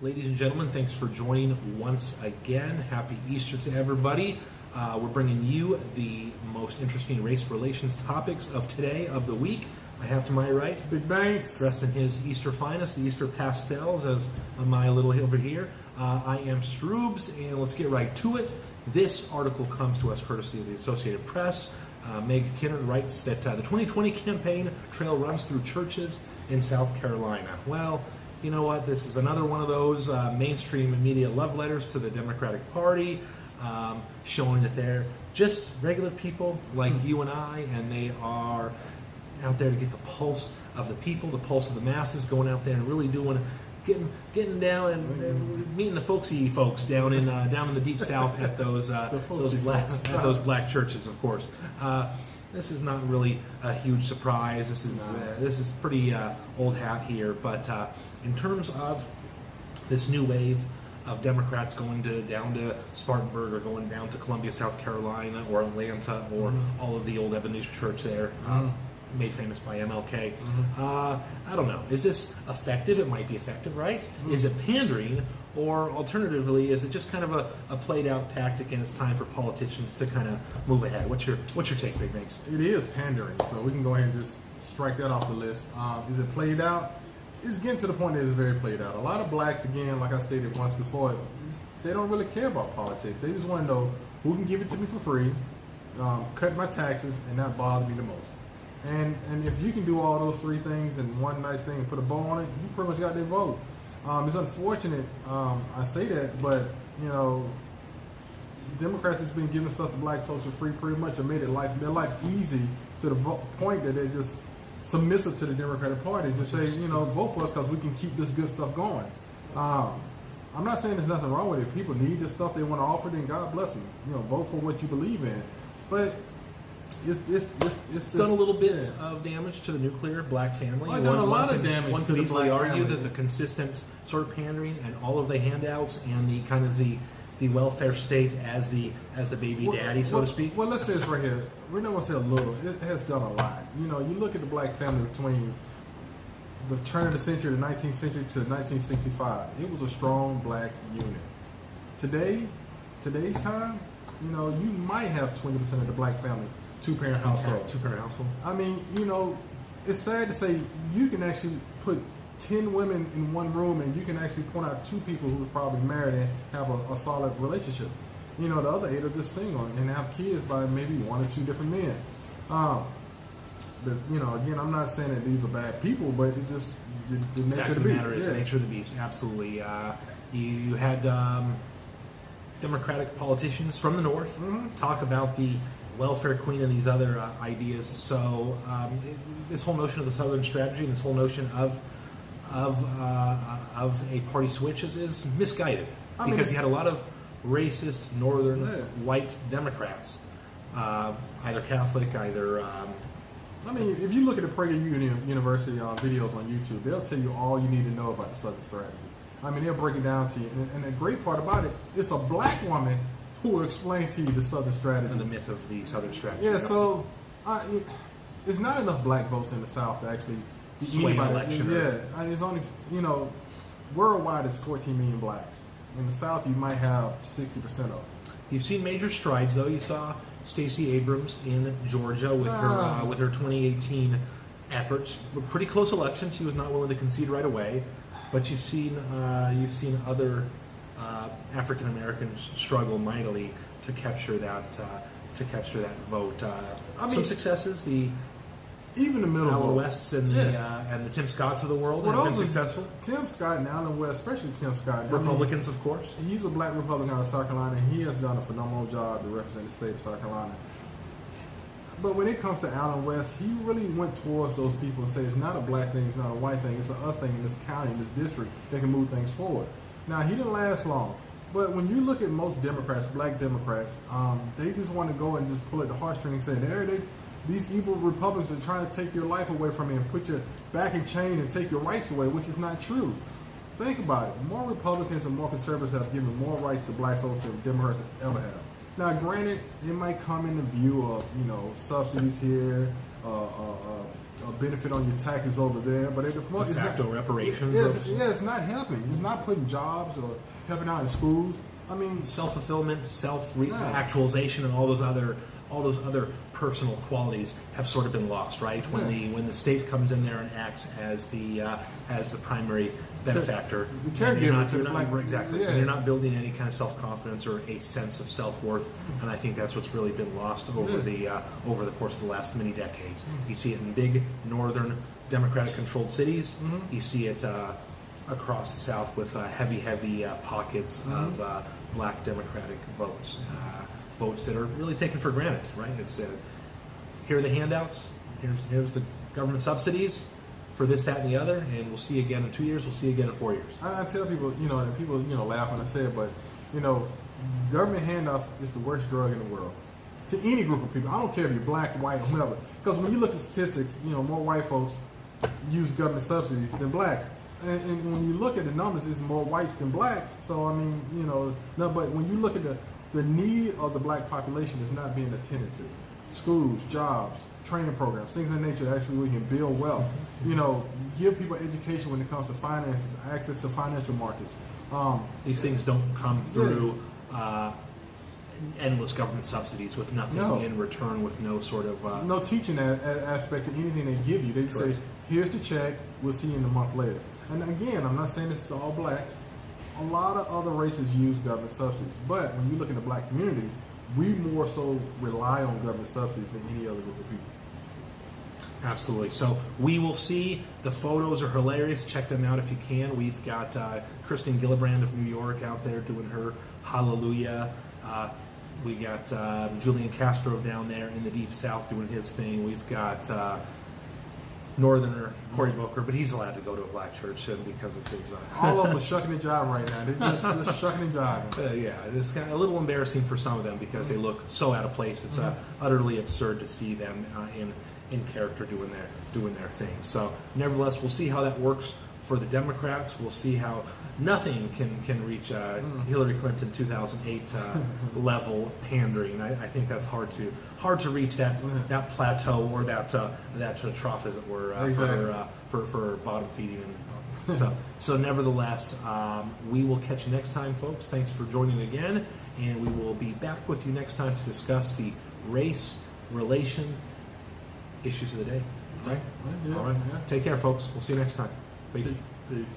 Ladies and gentlemen, thanks for joining once again. Happy Easter to everybody. We're bringing you the most interesting race relations topics of today, of the week. I have to my right, Big Banks, dressed in his Easter finest, the Easter pastels, as on my little over here. I am Stroobs, and let's get right to it. This article comes to us courtesy of the Associated Press. Meg Kinner writes that the 2020 campaign trail runs through churches in South Carolina. Well, you know what? This is another one of those mainstream media love letters to the Democratic Party, showing that they're just regular people like you and I, and they are out there to get the pulse of the people, the pulse of the masses, going out there and really getting down and meeting the folksy folks down in the deep south at those black churches, of course. This is not really a huge surprise. This is pretty old hat here, but in terms of this new wave of Democrats going down to Spartanburg or going down to Columbia, South Carolina, or Atlanta, or all of the old Ebenezer Church there, made famous by MLK. I don't know. Is this effective? It might be effective, right? Is it pandering? Or alternatively, is it just kind of a played out tactic and it's time for politicians to kind of move ahead? What's your take, Big Banks? It is pandering, so we can go ahead and just strike that off the list. Is it played out? It's getting to the point that it's very played out. A lot of blacks, again, like I stated once before, they don't really care about politics. They just want to know who can give it to me for free, cut my taxes, and not bother me the most. And if you can do all those three things and one nice thing and put a bow on it, you pretty much got their vote. It's unfortunate I say that, but you know, Democrats has been giving stuff to black folks for free pretty much and made their life easy to the point that they're just submissive to the Democratic Party. Just say, you know, vote for us because we can keep this good stuff going. I'm not saying there's nothing wrong with it. People need the stuff they want to offer, then God bless them. You know, vote for what you believe in. But it's done a little bit of damage to the nuclear black family. It's done a lot of damage. One could easily argue that the consistent sort of pandering and all of the handouts and the kind of the welfare state as the baby daddy, so to speak. Well, let's say this right here. We're not going to say a little. It has done a lot. You know, you look at the black family between the turn of the century, the 19th century, to 1965. It was a strong black unit. Today's time, you know, you might have 20% of the black family two-parent household. I mean, you know, it's sad to say you can actually put 10 women in one room and you can actually point out two people who are probably married and have a solid relationship. You know, the other 8 are just single and have kids by maybe 1 or 2 different men. But, you know, again, I'm not saying that these are bad people, but it's just the nature of the beast. Matter is the nature of the beast, absolutely. You had Democratic politicians from the North talk about the welfare queen and these other ideas. So this whole notion of the Southern strategy and this whole notion of a party switch is misguided, because you had a lot of racist Northern white Democrats, either Catholic, either. I mean, if you look at the Prager University videos on YouTube, they'll tell you all you need to know about the Southern strategy. I mean, they'll break it down to you, and the great part about it, it's a black woman who will explain to you the Southern strategy and the myth of the Southern strategy. Yeah, so it's not enough black votes in the South to actually sway an election. Yeah, it's only, you know, worldwide it's 14 million blacks. In the South, you might have 60% of them. You've seen major strides, though. You saw Stacey Abrams in Georgia with her 2018 efforts. A pretty close election. She was not willing to concede right away, but you've seen other African Americans struggle mightily to capture that vote. Some successes. Even the middle Alan Wests and the Tim Scotts of the world have been successful. Tim Scott and Alan West, especially Tim Scott. Republicans, of course. He's a black Republican out of South Carolina, and he has done a phenomenal job to represent the state of South Carolina. But when it comes to Alan West, he really went towards those people and said it's not a black thing, it's not a white thing, it's an us thing in this county, in this district, that can move things forward. Now, he didn't last long. But when you look at most Democrats, black Democrats, they just want to go and just pull at the heartstrings and say, these evil Republicans are trying to take your life away from you and put you back in chains and take your rights away, which is not true. Think about it. More Republicans and more conservatives have given more rights to black folks than Democrats ever have. Now, granted, it might come in the view of, you know, subsidies here, a benefit on your taxes over there, but de facto reparations. It's not helping. It's not putting jobs or helping out in schools. I mean, self-fulfillment, self-actualization, and all those other personal qualities have sort of been lost, right? When the state comes in there and acts as the primary benefactor, the caregiver, exactly. And you're not building any kind of self-confidence or a sense of self-worth, and I think that's what's really been lost over the course of the last many decades. You see it in big northern Democratic-controlled cities. You see it across the South with heavy pockets of black Democratic votes. Votes that are really taken for granted, right? It's here are the handouts, here's the government subsidies for this, that, and the other, and we'll see you again in 2 years, we'll see you again in 4 years. I tell people, and people, laugh when I say it, but, government handouts is the worst drug in the world. To any group of people. I don't care if you're black, white, or whoever. Because when you look at statistics, more white folks use government subsidies than blacks. And when you look at the numbers, it's more whites than blacks. So, I mean, no, but when you look at the need of the black population is not being attended to. Schools, jobs, training programs, things of that nature actually we can build wealth. Give people education when it comes to finances, access to financial markets. These things don't come through endless government subsidies with nothing in return, with no sort of... no teaching aspect to anything they give you. They say, here's the check, we'll see you in a month later. And again, I'm not saying this is all blacks. A lot of other races use government subsidies. But when you look in the black community, we more so rely on government subsidies than any other group of people. Absolutely. So we will see. The photos are hilarious. Check them out if you can. We've got Kristen Gillibrand of New York out there doing her hallelujah. We got Julian Castro down there in the Deep South doing his thing. We've got Northerner Cory Booker, but he's allowed to go to a black church because of his... All of them are shucking the job right now. They're just shucking the job. It's kind of a little embarrassing for some of them because they look so out of place. It's utterly absurd to see them in character doing their thing. So, nevertheless, we'll see how that works for the Democrats. We'll see how nothing can reach Hillary Clinton 2008 level pandering. I think that's hard to reach that plateau or that trough, as it were, for bottom feeding. So nevertheless, we will catch you next time, folks. Thanks for joining again, and we will be back with you next time to discuss the race relation issues of the day. Okay? All right. Take care, folks. We'll see you next time. Peace.